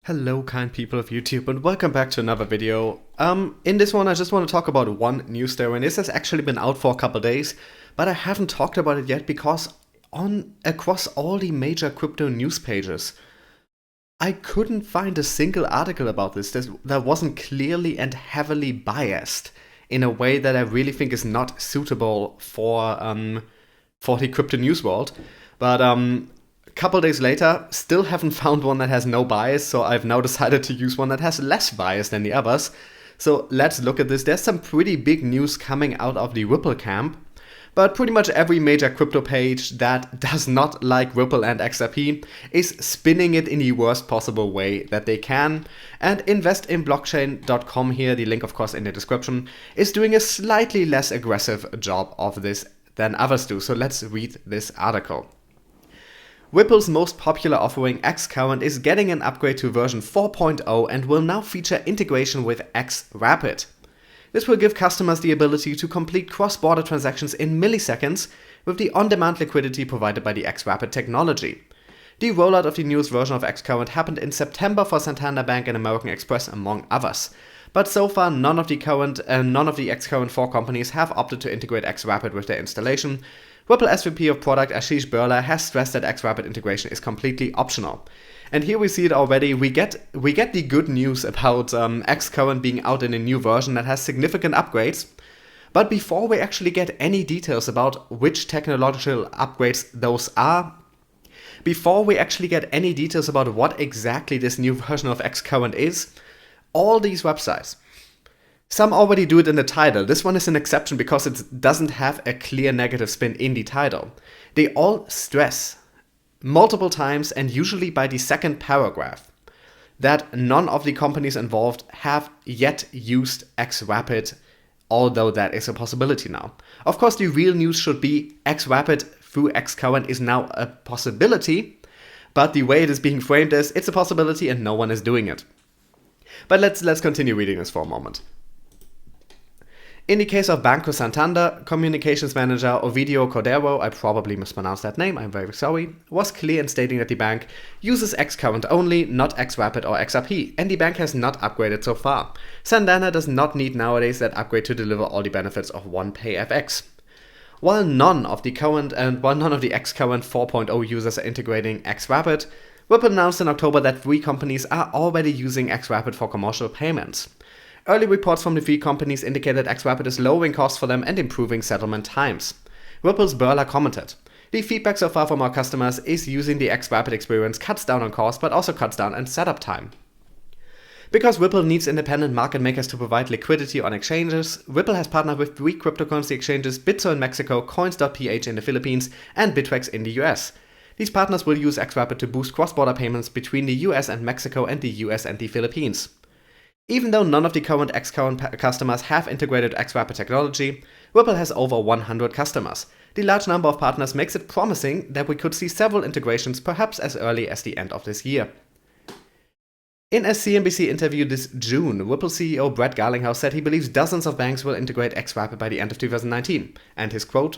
Hello kind people of YouTube and welcome back to another video. In this one I just want to talk about one news story, and this has actually been out for a couple days, but I haven't talked about it yet because across all the major crypto news pages I couldn't find a single article about this that wasn't clearly and heavily biased in a way that I really think is not suitable for the crypto news world. But couple days later, still haven't found one that has no bias, so I've now decided to use one that has less bias than the others. So let's look at this. There's some pretty big news coming out of the Ripple camp, but pretty much every major crypto page that does not like Ripple and XRP is spinning it in the worst possible way that they can. And investinblockchain.com here, the link of course in the description, is doing a slightly less aggressive job of this than others do. So let's read this article. Ripple's most popular offering, xCurrent, is getting an upgrade to version 4.0 and will now feature integration with xRapid. This will give customers the ability to complete cross-border transactions in milliseconds with the on-demand liquidity provided by the XRapid technology. The rollout of the newest version of xCurrent happened in September for Santander Bank and American Express, among others. But so far, none of the xCurrent 4 companies have opted to integrate xRapid with their installation. Ripple SVP of Product Ashish Birla has stressed that xRapid integration is completely optional. And here we see it already. We get the good news about xCurrent being out in a new version that has significant upgrades. But before we actually get any details about which technological upgrades those are, before we actually get any details about what exactly this new version of xCurrent is, all these websites, some already do it in the title. This one is an exception because it doesn't have a clear negative spin in the title. They all stress multiple times, and usually by the second paragraph, that none of the companies involved have yet used xRapid, although that is a possibility now. Of course, the real news should be xRapid through xCurrent is now a possibility, but the way it is being framed is it's a possibility and no one is doing it. But let's continue reading this for a moment. In the case of Banco Santander, Communications Manager Ovidio Cordero, I probably mispronounced that name, I'm very sorry, was clear in stating that the bank uses xCurrent only, not xRapid or XRP, and the bank has not upgraded so far. Santander does not need nowadays that upgrade to deliver all the benefits of OnePayFX. While none of the xCurrent 4.0 users are integrating xRapid, Ripple announced in October that 3 companies are already using xRapid for commercial payments. Early reports from the 3 companies indicate that xRapid is lowering costs for them and improving settlement times. Ripple's Birla commented, "The feedback so far from our customers is using the xRapid experience cuts down on cost but also cuts down on setup time." Because Ripple needs independent market makers to provide liquidity on exchanges, Ripple has partnered with 3 cryptocurrency exchanges, Bitso in Mexico, Coins.ph in the Philippines, and Bittrex in the US. These partners will use xRapid to boost cross-border payments between the US and Mexico and the US and the Philippines. Even though none of the current xCurrent customers have integrated xRapid technology, Ripple has over 100 customers. The large number of partners makes it promising that we could see several integrations perhaps as early as the end of this year. In a CNBC interview this June, Ripple CEO Brett Garlinghouse said he believes dozens of banks will integrate xRapid by the end of 2019, and his quote,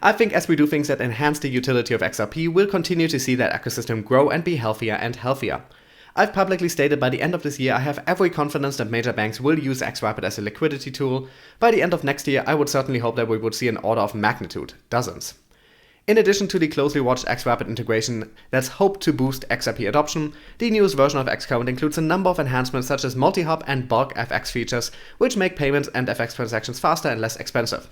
"I think as we do things that enhance the utility of XRP, we'll continue to see that ecosystem grow and be healthier and healthier. I've publicly stated by the end of this year I have every confidence that major banks will use xRapid as a liquidity tool. By the end of next year, I would certainly hope that we would see an order of magnitude, dozens." In addition to the closely watched xRapid integration that's hoped to boost XRP adoption, the newest version of xCurrent includes a number of enhancements such as multi-hop and bulk FX features, which make payments and FX transactions faster and less expensive.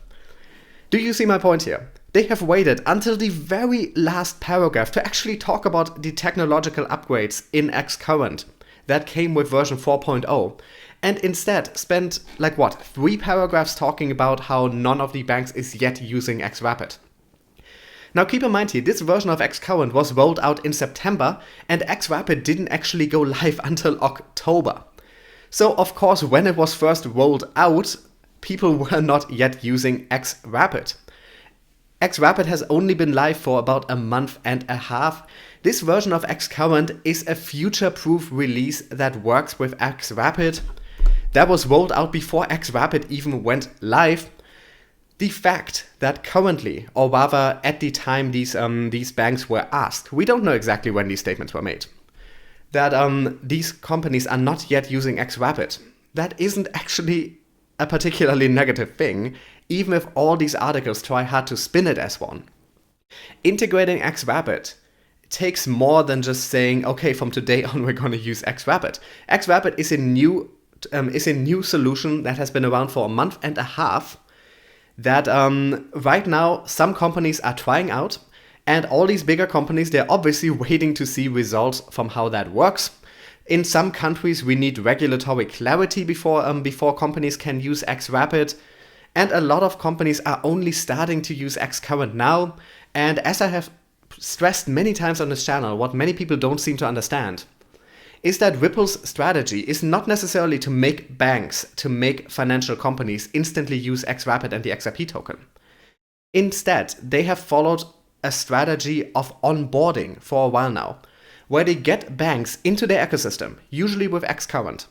Do you see my point here? They have waited until the very last paragraph to actually talk about the technological upgrades in xCurrent that came with version 4.0, and instead spent 3 paragraphs talking about how none of the banks is yet using xRapid. Now keep in mind here, this version of xCurrent was rolled out in September, and xRapid didn't actually go live until October. So of course, when it was first rolled out, people were not yet using xRapid. xRapid has only been live for about a month and a half. This version of xCurrent is a future-proof release that works with xRapid. That was rolled out before xRapid even went live. The fact that currently, or rather at the time these banks were asked, we don't know exactly when these statements were made, that these companies are not yet using xRapid. That isn't actually a particularly negative thing, even if all these articles try hard to spin it as one. Integrating xRapid takes more than just saying, okay, from today on we're going to use xRapid. xRapid is a new solution that has been around for a month and a half that right now some companies are trying out, and all these bigger companies, they're obviously waiting to see results from how that works. In some countries, we need regulatory clarity before companies can use xRapid, and a lot of companies are only starting to use xCurrent now. And as I have stressed many times on this channel, what many people don't seem to understand is that Ripple's strategy is not necessarily to make banks, to make financial companies instantly use xRapid and the XRP token. Instead, they have followed a strategy of onboarding for a while now, where they get banks into their ecosystem, usually with xCurrent,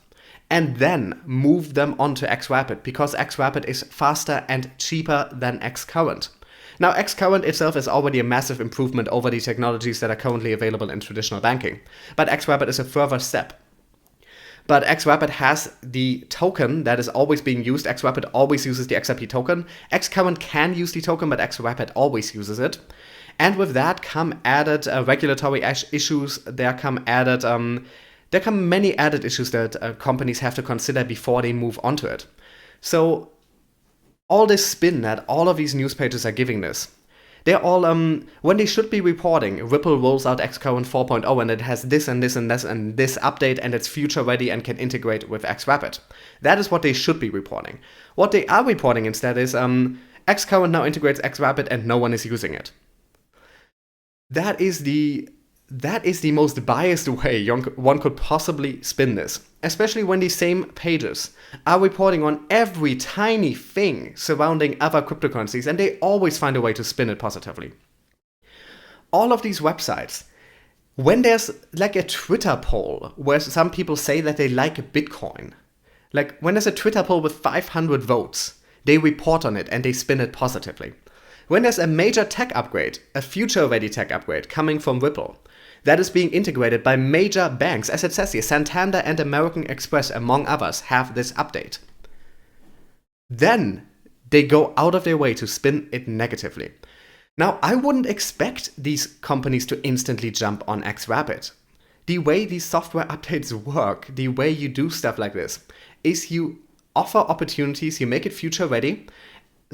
and then move them onto xRapid because xRapid is faster and cheaper than xCurrent. Now, xCurrent itself is already a massive improvement over the technologies that are currently available in traditional banking, but xRapid is a further step. But xRapid has the token that is always being used. xRapid always uses the XRP token. xCurrent can use the token, but xRapid always uses it. And with that come added regulatory issues. There come many added issues that companies have to consider before they move onto it. So all this spin that all of these news pages are giving this, they're all, when they should be reporting, Ripple rolls out xCurrent 4.0 and it has this and this and this and this update and it's future ready and can integrate with xRapid. That is what they should be reporting. What they are reporting instead is xCurrent now integrates xRapid and no one is using it. That is the most biased way one could possibly spin this, especially when these same pages are reporting on every tiny thing surrounding other cryptocurrencies, and they always find a way to spin it positively. All of these websites, when there's like a Twitter poll where some people say that they like Bitcoin, like when there's a Twitter poll with 500 votes, they report on it and they spin it positively. When there's a major tech upgrade, a future-ready tech upgrade coming from Ripple, that is being integrated by major banks, as it says here, Santander and American Express, among others, have this update. Then they go out of their way to spin it negatively. Now, I wouldn't expect these companies to instantly jump on xRapid. The way these software updates work, the way you do stuff like this, is you offer opportunities, you make it future-ready,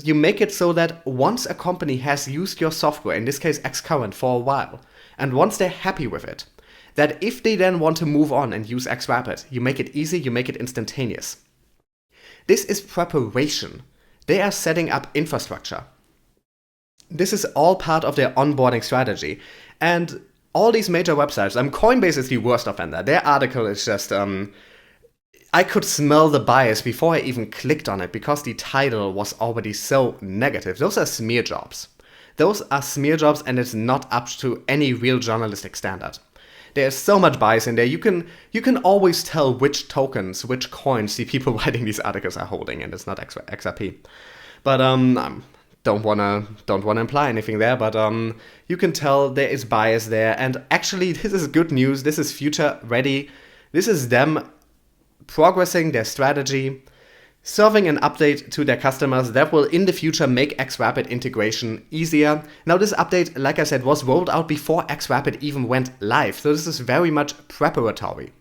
you make it so that once a company has used your software, in this case xCurrent, for a while, and once they're happy with it, that if they then want to move on and use xRapid, you make it easy, you make it instantaneous. This is preparation. They are setting up infrastructure. This is all part of their onboarding strategy. And all these major websites, Coinbase is the worst offender. Their article is just, I could smell the bias before I even clicked on it because the title was already so negative. Those are smear jobs. Those are smear jobs and it's not up to any real journalistic standard. There's so much bias in there. You can always tell which tokens, which coins the people writing these articles are holding, and it's not XRP. But don't wanna imply anything there, but you can tell there is bias there. And actually, this is good news. This is future ready. This is them progressing their strategy, serving an update to their customers that will in the future make xRapid integration easier. Now this update, like I said, was rolled out before xRapid even went live, so this is very much preparatory.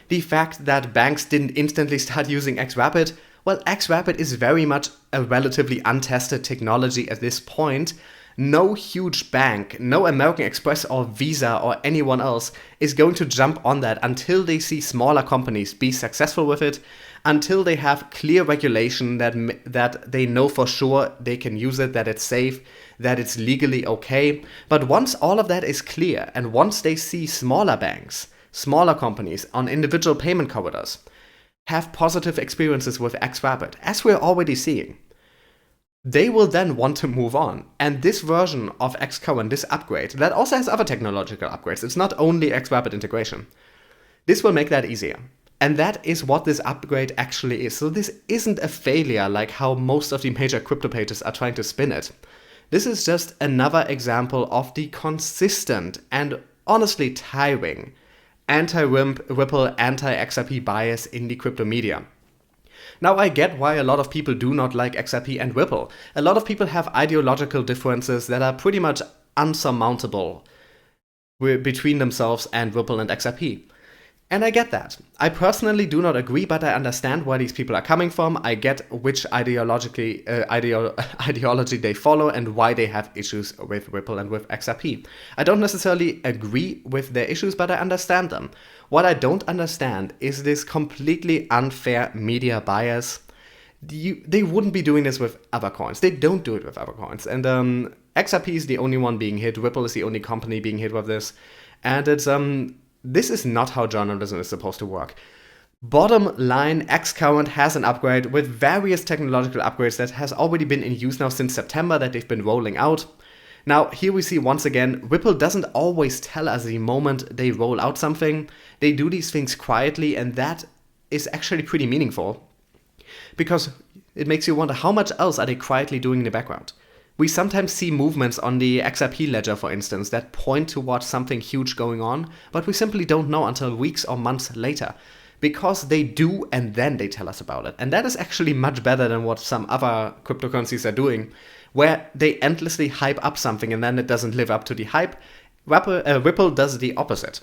The fact that banks didn't instantly start using xRapid, well, xRapid is very much a relatively untested technology at this point. No huge bank, no American Express or Visa or anyone else is going to jump on that until they see smaller companies be successful with it, until they have clear regulation that they know for sure they can use it, that it's safe, that it's legally okay. But once all of that is clear, and once they see smaller banks, smaller companies on individual payment corridors have positive experiences with xRapid, as we're already seeing, they will then want to move on. And this version of xCurrent, this upgrade, that also has other technological upgrades, it's not only xRapid integration, this will make that easier. And that is what this upgrade actually is. So this isn't a failure like how most of the major crypto pages are trying to spin it. This is just another example of the consistent and honestly tiring anti-Ripple, anti-XRP bias in the crypto media. Now, I get why a lot of people do not like XRP and Ripple. A lot of people have ideological differences that are pretty much unsurmountable between themselves and Ripple and XRP. And I get that. I personally do not agree, but I understand where these people are coming from. I get which ideology they follow and why they have issues with Ripple and with XRP. I don't necessarily agree with their issues, but I understand them. What I don't understand is this completely unfair media bias. They wouldn't be doing this with other coins. They don't do it with other coins. And XRP is the only one being hit. Ripple is the only company being hit with this. And it's this is not how journalism is supposed to work. Bottom line, xCurrent has an upgrade with various technological upgrades that has already been in use now since September that they've been rolling out. Now, here we see once again, Ripple doesn't always tell us the moment they roll out something. They do these things quietly, and that is actually pretty meaningful, because it makes you wonder how much else are they quietly doing in the background. We sometimes see movements on the XRP ledger, for instance, that point towards something huge going on, but we simply don't know until weeks or months later, because they do and then they tell us about it. And that is actually much better than what some other cryptocurrencies are doing, where they endlessly hype up something and then it doesn't live up to the hype. Ripple does the opposite.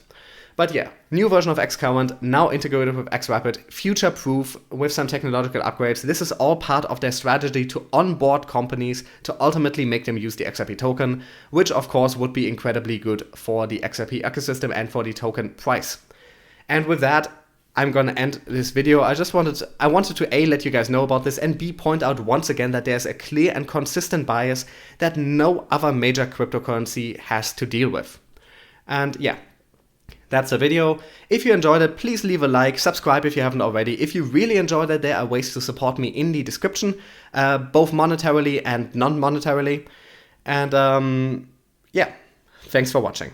But yeah, new version of xCurrent, now integrated with xRapid, future-proof with some technological upgrades. This is all part of their strategy to onboard companies to ultimately make them use the XRP token, which of course would be incredibly good for the XRP ecosystem and for the token price. And with that, I'm gonna end this video. I wanted to A, let you guys know about this, and B, point out once again that there's a clear and consistent bias that no other major cryptocurrency has to deal with. And yeah, that's the video. If you enjoyed it, please leave a like, subscribe if you haven't already. If you really enjoyed it, there are ways to support me in the description, both monetarily and non-monetarily. And yeah, thanks for watching.